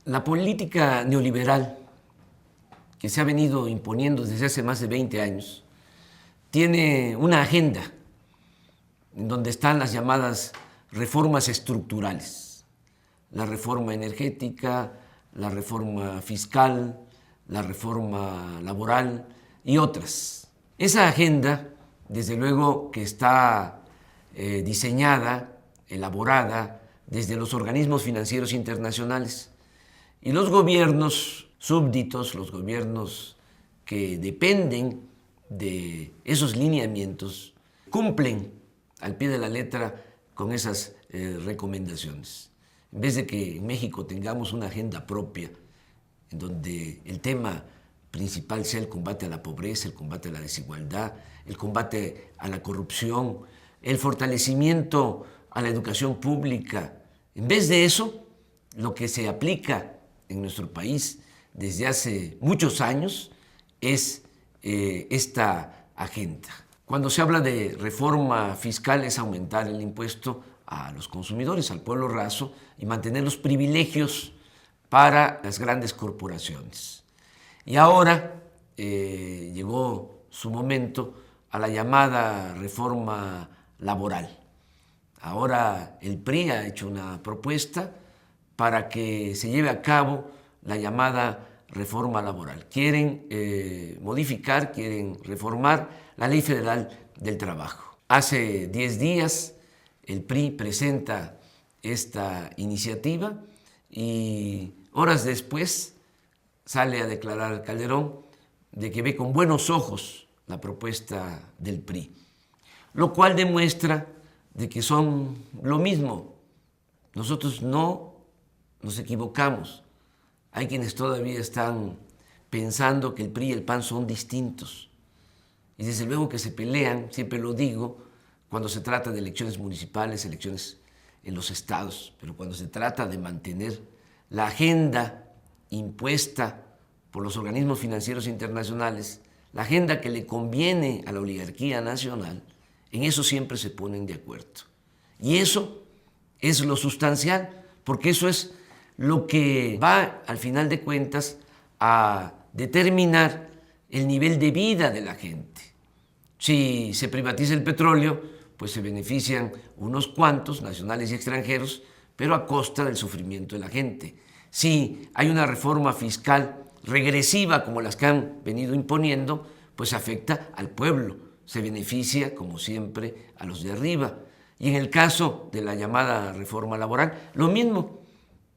La política neoliberal que se ha venido imponiendo desde hace más de 20 años tiene una agenda en donde están las llamadas reformas estructurales, la reforma energética, la reforma fiscal, la reforma laboral y otras. Esa agenda, desde luego que está diseñada, elaborada desde los organismos financieros internacionales, y los gobiernos súbditos, los gobiernos que dependen de esos lineamientos, cumplen al pie de la letra con esas recomendaciones. En vez de que en México tengamos una agenda propia, en donde el tema principal sea el combate a la pobreza, el combate a la desigualdad, el combate a la corrupción, el fortalecimiento a la educación pública. En vez de eso, lo que se aplica en nuestro país desde hace muchos años es esta agenda. Cuando se habla de reforma fiscal es aumentar el impuesto a los consumidores, al pueblo raso, y mantener los privilegios para las grandes corporaciones. Y ahora llegó su momento a la llamada reforma laboral. Ahora el PRI ha hecho una propuesta para que se lleve a cabo la llamada reforma laboral. Quieren modificar, quieren reformar la Ley Federal del Trabajo. Hace 10 días el PRI presenta esta iniciativa y horas después sale a declarar Calderón de que ve con buenos ojos la propuesta del PRI, lo cual demuestra de que son lo mismo. Nosotros no nos equivocamos. Hay quienes todavía están pensando que el PRI y el PAN son distintos. Y desde luego que se pelean, siempre lo digo, cuando se trata de elecciones municipales, elecciones en los estados, pero cuando se trata de mantener la agenda impuesta por los organismos financieros internacionales, la agenda que le conviene a la oligarquía nacional, en eso siempre se ponen de acuerdo. Y eso es lo sustancial, porque eso es lo que va, al final de cuentas, a determinar el nivel de vida de la gente. Si se privatiza el petróleo, pues se benefician unos cuantos, nacionales y extranjeros, pero a costa del sufrimiento de la gente. Si hay una reforma fiscal regresiva como las que han venido imponiendo, pues afecta al pueblo, se beneficia, como siempre, a los de arriba. Y en el caso de la llamada reforma laboral, lo mismo.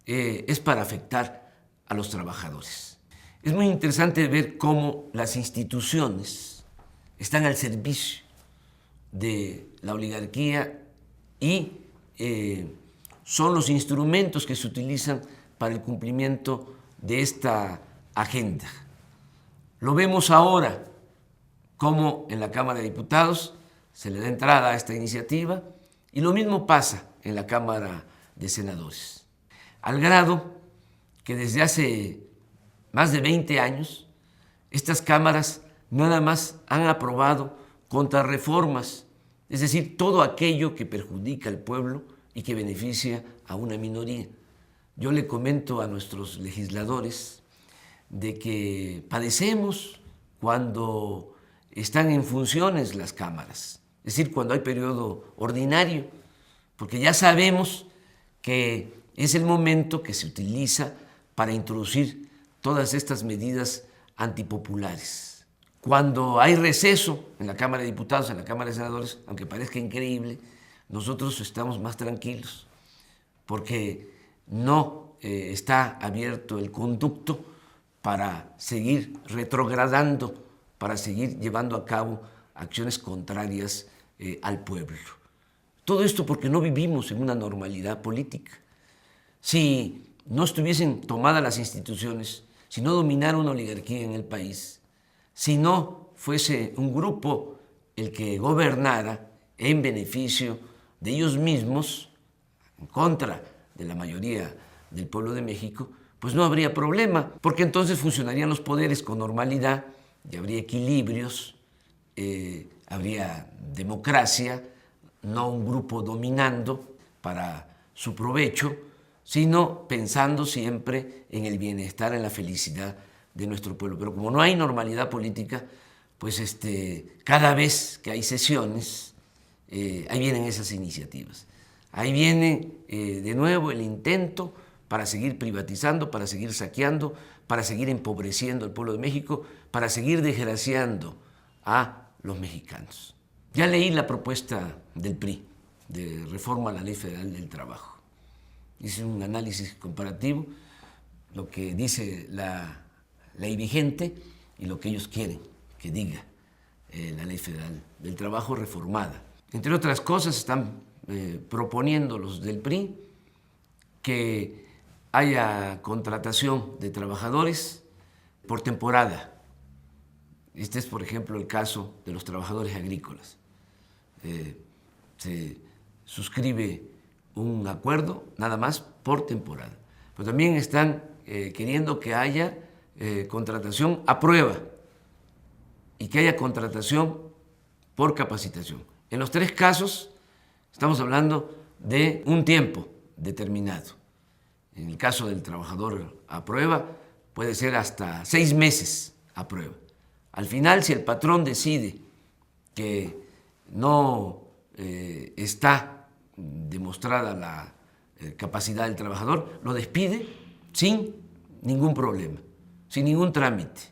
Es para afectar a los trabajadores. Es muy interesante ver cómo las instituciones están al servicio de la oligarquía y son los instrumentos que se utilizan para el cumplimiento de esta agenda. Lo vemos ahora, cómo en la Cámara de Diputados se le da entrada a esta iniciativa y lo mismo pasa en la Cámara de Senadores. Al grado que desde hace más de 20 años estas cámaras nada más han aprobado contrarreformas, es decir, todo aquello que perjudica al pueblo y que beneficia a una minoría. Yo le comento a nuestros legisladores de que padecemos cuando están en funciones las cámaras, es decir, cuando hay periodo ordinario, porque ya sabemos que es el momento que se utiliza para introducir todas estas medidas antipopulares. Cuando hay receso en la Cámara de Diputados, en la Cámara de Senadores, aunque parezca increíble, nosotros estamos más tranquilos porque no está abierto el conducto para seguir retrogradando, para seguir llevando a cabo acciones contrarias al pueblo. Todo esto porque no vivimos en una normalidad política. Si no estuviesen tomadas las instituciones, si no dominara una oligarquía en el país, si no fuese un grupo el que gobernara en beneficio de ellos mismos, en contra de la mayoría del pueblo de México, pues no habría problema, porque entonces funcionarían los poderes con normalidad y habría equilibrios, habría democracia, no un grupo dominando para su provecho, sino pensando siempre en el bienestar, en la felicidad de nuestro pueblo. Pero como no hay normalidad política, pues cada vez que hay sesiones, ahí vienen esas iniciativas. Ahí viene de nuevo el intento para seguir privatizando, para seguir saqueando, para seguir empobreciendo al pueblo de México, para seguir desgraciando a los mexicanos. Ya leí la propuesta del PRI de reforma a la Ley Federal del Trabajo. Hice un análisis comparativo, lo que dice la ley vigente y lo que ellos quieren que diga la Ley Federal del Trabajo reformada. Entre otras cosas, están proponiendo los del PRI que haya contratación de trabajadores por temporada. Este es, por ejemplo, el caso de los trabajadores agrícolas. Se suscribe un acuerdo nada más por temporada. Pero también están queriendo que haya contratación a prueba y que haya contratación por capacitación. En los tres casos estamos hablando de un tiempo determinado. En el caso del trabajador a prueba puede ser hasta 6 meses a prueba. Al final, si el patrón decide que no está demostrada la capacidad del trabajador, lo despide sin ningún problema, sin ningún trámite.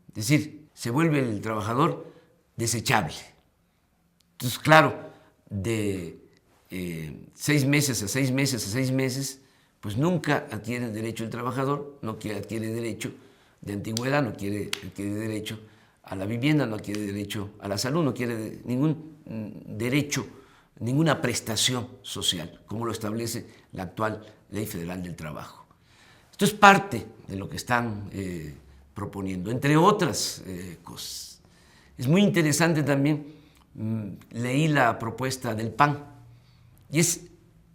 Es decir, se vuelve el trabajador desechable. Entonces, claro, de 6 meses a 6 meses a 6 meses, pues nunca adquiere derecho el trabajador, no adquiere derecho de antigüedad, no adquiere derecho a la vivienda, no adquiere derecho a la salud, no adquiere ningún derecho, ninguna prestación social, como lo establece la actual Ley Federal del Trabajo. Esto es parte de lo que están proponiendo, entre otras cosas. Es muy interesante también, leí la propuesta del PAN, y es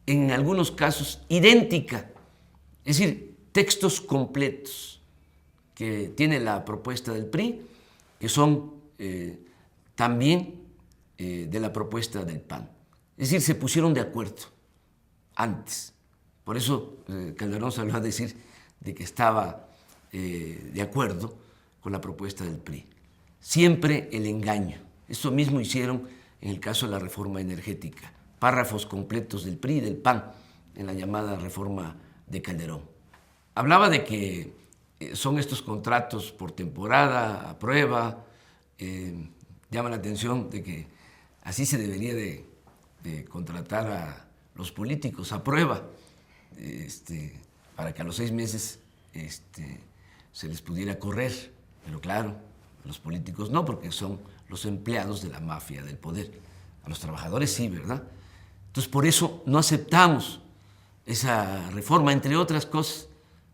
en algunos casos idéntica, es decir, textos completos que tiene la propuesta del PRI, que son también de la propuesta del PAN. Es decir, se pusieron de acuerdo antes. Por eso Calderón salió a decir de que estaba de acuerdo con la propuesta del PRI. Siempre el engaño. Eso mismo hicieron en el caso de la reforma energética. Párrafos completos del PRI y del PAN en la llamada reforma de Calderón. Hablaba de que son estos contratos por temporada, a prueba. Llama la atención de que así se debería de contratar a los políticos, a prueba, para que a los 6 meses se les pudiera correr. Pero claro, a los políticos no, porque son los empleados de la mafia del poder. A los trabajadores sí, ¿verdad? Entonces, por eso no aceptamos esa reforma, entre otras cosas.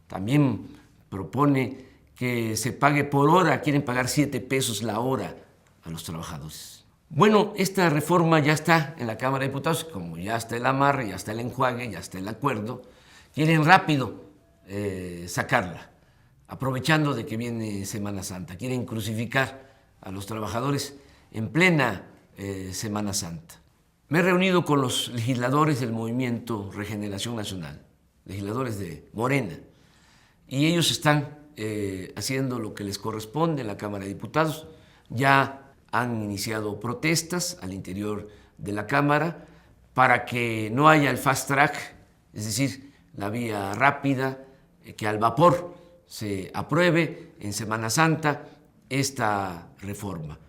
También propone que se pague por hora, quieren pagar 7 pesos la hora a los trabajadores. Bueno, esta reforma ya está en la Cámara de Diputados, como ya está el amarre, ya está el enjuague, ya está el acuerdo, quieren rápido sacarla, aprovechando de que viene Semana Santa. Quieren crucificar a los trabajadores en plena Semana Santa. Me he reunido con los legisladores del Movimiento Regeneración Nacional, legisladores de Morena, y ellos están haciendo lo que les corresponde en la Cámara de Diputados. Ya han iniciado protestas al interior de la Cámara para que no haya el fast track, es decir, la vía rápida, que al vapor se apruebe en Semana Santa esta reforma.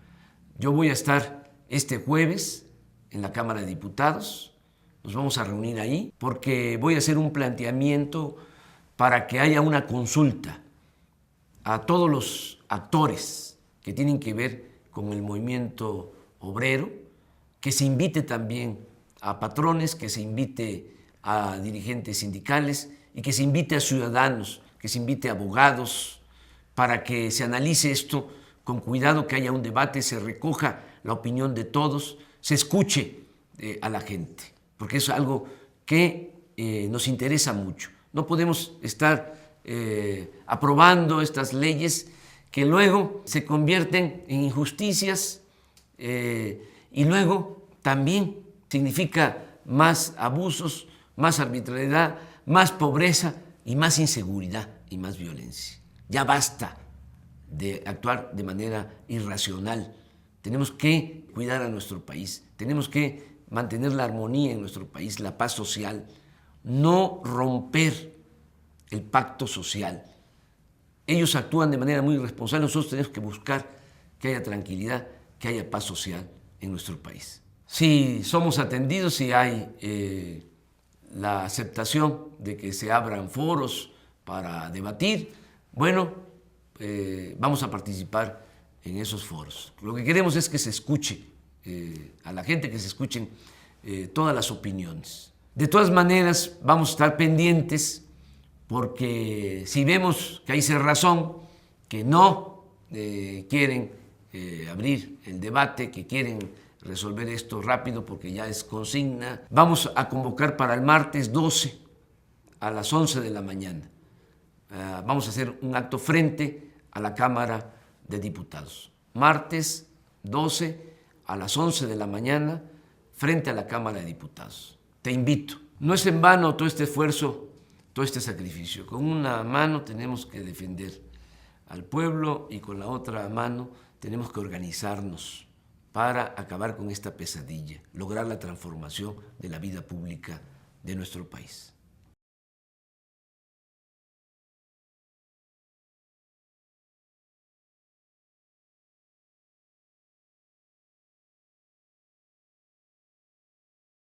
Yo voy a estar este jueves en la Cámara de Diputados, nos vamos a reunir ahí porque voy a hacer un planteamiento para que haya una consulta a todos los actores que tienen que ver con el movimiento obrero, que se invite también a patrones, que se invite a dirigentes sindicales y que se invite a ciudadanos, que se invite a abogados, para que se analice esto con cuidado, que haya un debate, se recoja la opinión de todos, se escuche a la gente, porque es algo que nos interesa mucho. No podemos estar aprobando estas leyes que luego se convierten en injusticias y luego también significa más abusos, más arbitrariedad, más pobreza y más inseguridad y más violencia. Ya basta de actuar de manera irracional. Tenemos que cuidar a nuestro país, tenemos que mantener la armonía en nuestro país, la paz social, no romper el pacto social. Ellos actúan de manera muy irresponsable, nosotros tenemos que buscar que haya tranquilidad, que haya paz social en nuestro país. Si somos atendidos, si hay la aceptación de que se abran foros para debatir, bueno, vamos a participar en esos foros. Lo que queremos es que se escuche a la gente, que se escuchen todas las opiniones. De todas maneras, vamos a estar pendientes porque si vemos que hay cerrazón, que no quieren abrir el debate, que quieren resolver esto rápido porque ya es consigna, vamos a convocar para el martes 12 a las 11 de la mañana. Vamos a hacer un acto frente a la Cámara de Diputados. Martes 12 a las 11 de la mañana frente a la Cámara de Diputados. Te invito. No es en vano todo este esfuerzo, todo este sacrificio. Con una mano tenemos que defender al pueblo y con la otra mano tenemos que organizarnos para acabar con esta pesadilla, lograr la transformación de la vida pública de nuestro país.